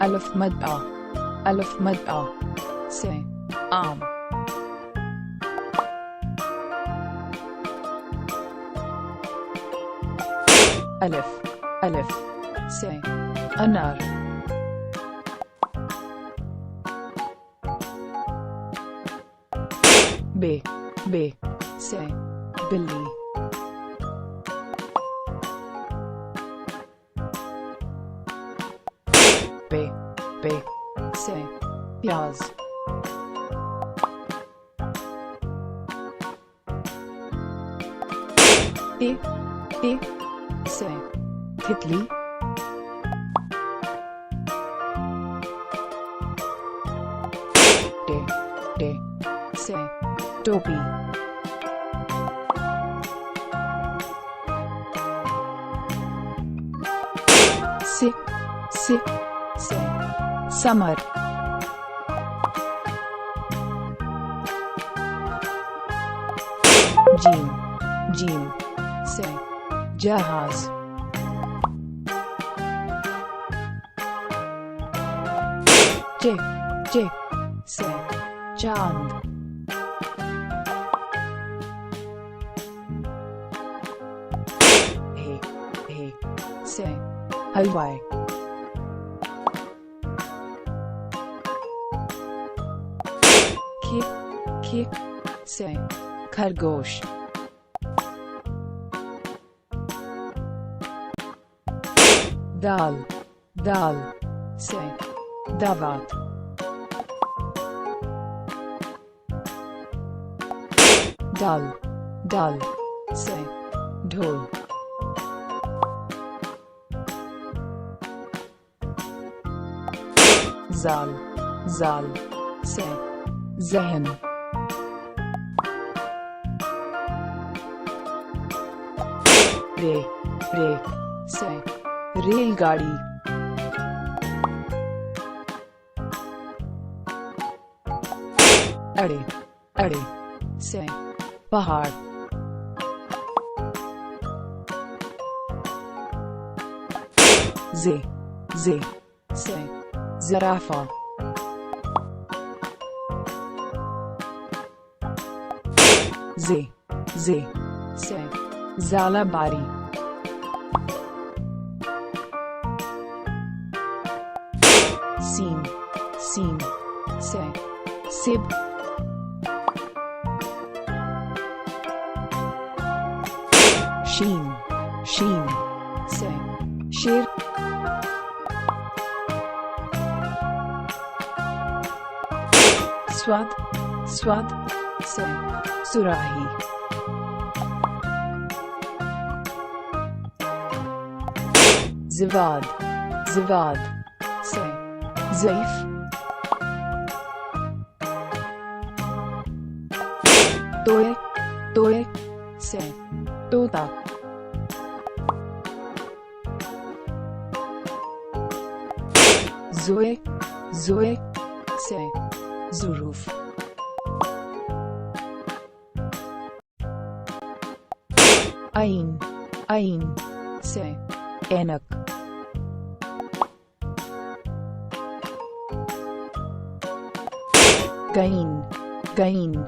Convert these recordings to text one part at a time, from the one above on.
Alif mad a. Alif mad a. Se. Aam. Alif. Alif. Se. Anar. B. B. Se. Billi. P. P. Se. Pyaz. T. T. Se. Titli. T. T. Se. Topi. Si. Si. Se. Samar. Jim. Jim. Se. Jahaz. J. J. Se. Chand. He. He. Se. Halwai. K. Se. Khargosh. Dal. Dal. Se. Davat. Dal. Dal. Se. Dhol. Zal. Zal. Se. Zehn. Re. Re. Se. रेलगाड़ी. अड़े. अड़े. से. पहाड़. जे. जे. से. ज़राफ़ा. जे. जे. से. ज़ालाबारी. Scene. Scene. से. सिब. शीन. शीन. से. शेर. स्वाद. स्वाद. से. सुराही. जिवाद. जिवाद. से. ज़ईफ़. तोए. तोए. से. तोता. ज़ोए. ज़ोए. से. ज़ुरूफ़. आइन. आइन. से. ऐनक. गईन. गईन.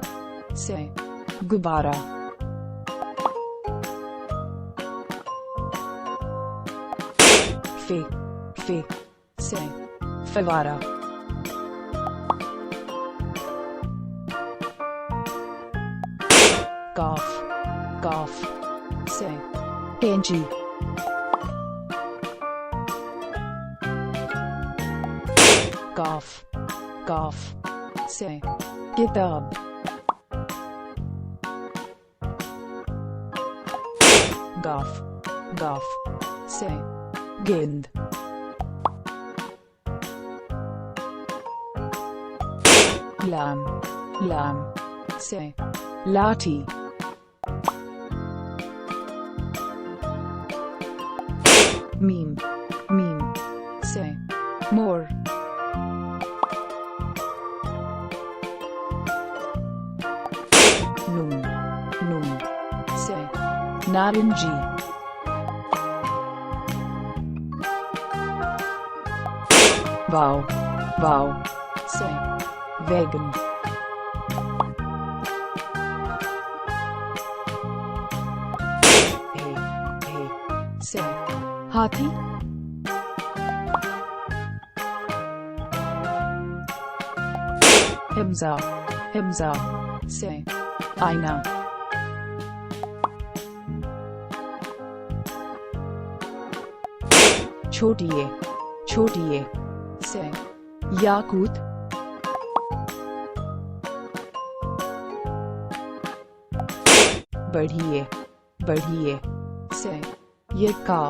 से. गुब्बारा. फे. फे. से. फवारा. काफ. काफ. से. कैंची. काफ. काफ. से. किताब. गाफ. गाफ. से. गेंद. लाम. लाम. से. लाठी. मीम. मीम. से. मोर. नून. नून. से. नारंगी. वाव वाव से वैगन हे से हाथी हिमजा हिमजा से आईना छोटिए छोटिए से याकूत बढ़िए बढ़िए से ये का